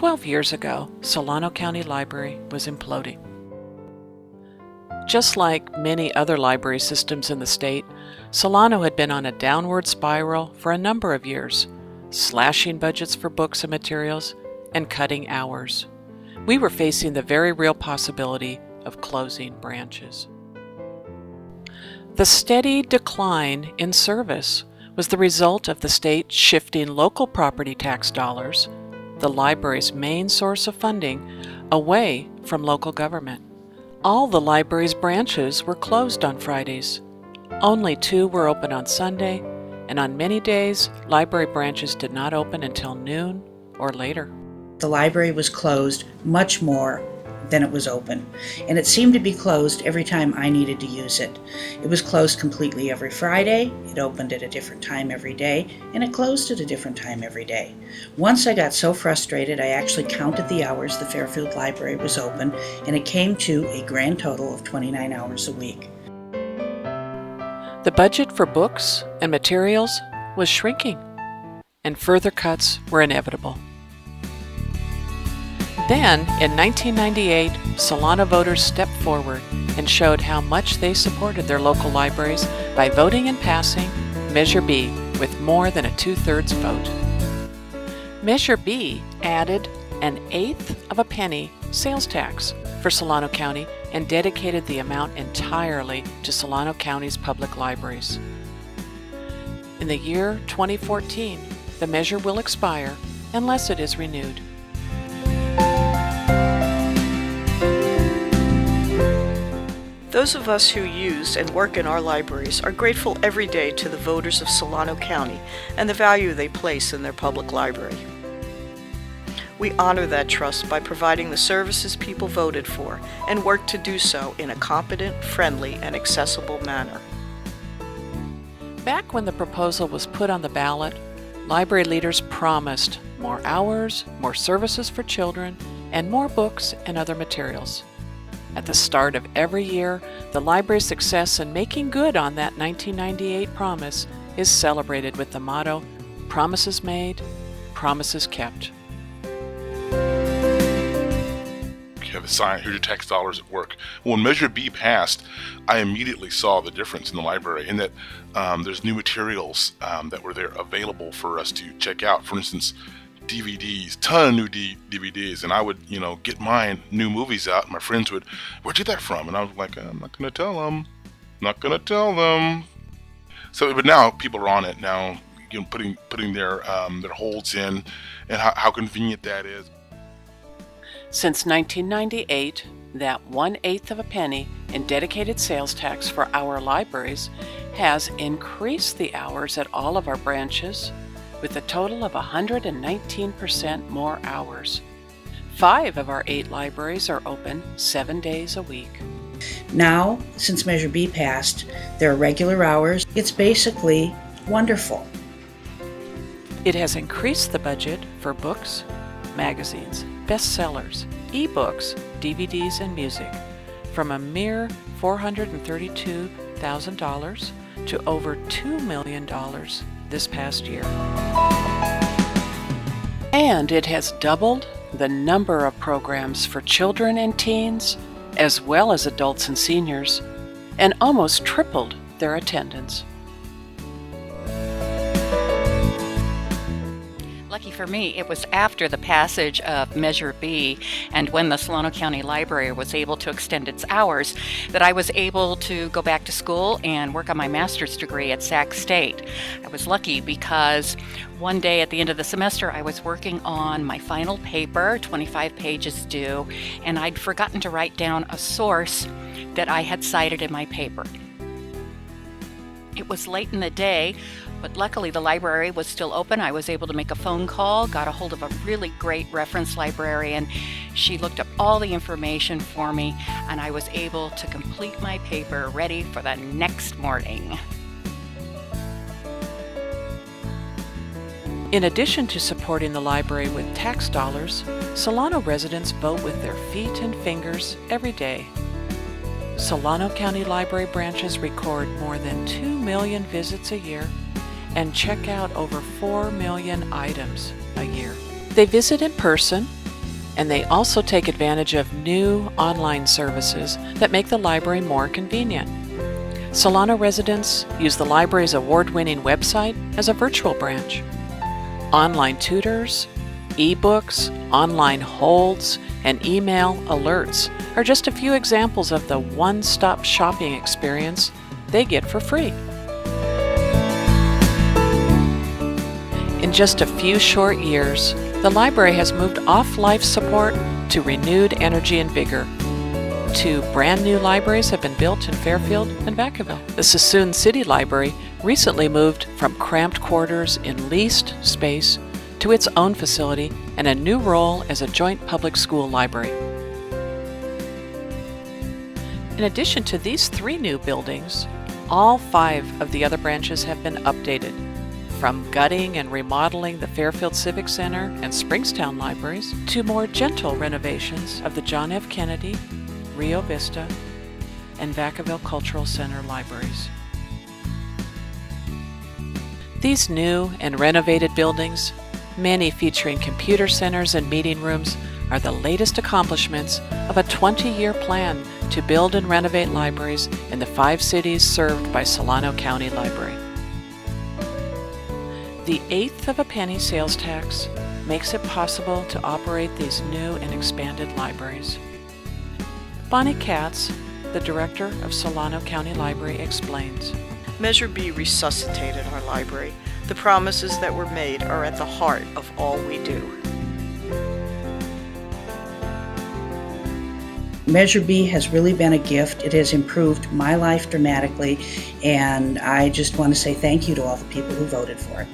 12 years ago, Solano County Library was imploding. Just like many other library systems in the state, Solano had been on a downward spiral for a number of years, slashing budgets for books and materials and cutting hours. We were facing the very real possibility of closing branches. The steady decline in service was the result of the state shifting local property tax dollars, the library's main source of funding, away from local government. All the library's branches were closed on Fridays. Only 2 were open on Sunday, and on many days, library branches did not open until noon or later. The library was closed much more than it was open, and it seemed to be closed every time I needed to use it. It was closed completely every Friday, it opened at a different time every day, and it closed at a different time every day. Once I got so frustrated, I actually counted the hours the Fairfield Library was open, and it came to a grand total of 29 hours a week. The budget for books and materials was shrinking, and further cuts were inevitable. Then, in 1998, Solano voters stepped forward and showed how much they supported their local libraries by voting and passing Measure B with more than a 2/3 vote. Measure B added an 1/8 of a penny sales tax for Solano County and dedicated the amount entirely to Solano County's public libraries. In the year 2014, the measure will expire unless it is renewed. Those of us who use and work in our libraries are grateful every day to the voters of Solano County and the value they place in their public library. We honor that trust by providing the services people voted for and work to do so in a competent, friendly, and accessible manner. Back when the proposal was put on the ballot, library leaders promised more hours, more services for children, and more books and other materials. At the start of every year, the library's success in making good on that 1998 promise is celebrated with the motto, "Promises made, promises kept." You have a sign, here's your tax dollars at work. When Measure B passed, I immediately saw the difference in the library in that there's new materials that were there available for us to check out. For instance, DVDs, ton of new DVDs, and I would, get my new movies out, and my friends would, "Where'd you get that from?" And I was like, "I'm not gonna tell them. So, but now people are on it now, putting their holds in, and how convenient that is. Since 1998, that 1/8 of a penny in dedicated sales tax for our libraries has increased the hours at all of our branches with a total of 119% more hours. 5 of our 8 libraries are open 7 days a week. Now, since Measure B passed, there are regular hours. It's basically wonderful. It has increased the budget for books, magazines, bestsellers, ebooks, DVDs, and music from a mere $432,000 to over $2 million this past year. And it has doubled the number of programs for children and teens, as well as adults and seniors, and almost tripled their attendance. Lucky for me, it was after the passage of Measure B and when the Solano County Library was able to extend its hours that I was able to go back to school and work on my master's degree at Sac State. I was lucky because one day at the end of the semester I was working on my final paper, 25 pages due, and I'd forgotten to write down a source that I had cited in my paper. It was late in the day, but luckily the library was still open. I was able to make a phone call, got a hold of a really great reference librarian. She looked up all the information for me, and I was able to complete my paper ready for the next morning. In addition to supporting the library with tax dollars, Solano residents vote with their feet and fingers every day. Solano County Library branches record more than 2 million visits a year and check out over 4 million items a year. They visit in person And they also take advantage of new online services that make the library more convenient. Solano residents use the library's award-winning website as a virtual branch. Online tutors, e-books, online holds, and email alerts are just a few examples of the one-stop shopping experience they get for free. In just a few short years, the library has moved off life support to renewed energy and vigor. 2 brand new libraries have been built in Fairfield and Vacaville. The Suisun City Library recently moved from cramped quarters in leased space to its own facility and a new role as a joint public school library. In addition to these 3 new buildings, all 5 of the other branches have been updated, from gutting and remodeling the Fairfield Civic Center and Springstown libraries to more gentle renovations of the John F. Kennedy, Rio Vista, and Vacaville Cultural Center libraries. These new and renovated buildings, many featuring computer centers and meeting rooms, are the latest accomplishments of a 20-year plan to build and renovate libraries in the 5 cities served by Solano County Library. The 1/8 of a penny sales tax makes it possible to operate these new and expanded libraries. Bonnie Katz, the director of Solano County Library, explains. Measure B resuscitated our library. The promises that were made are at the heart of all we do. Measure B has really been a gift. It has improved my life dramatically, and I just want to say thank you to all the people who voted for it.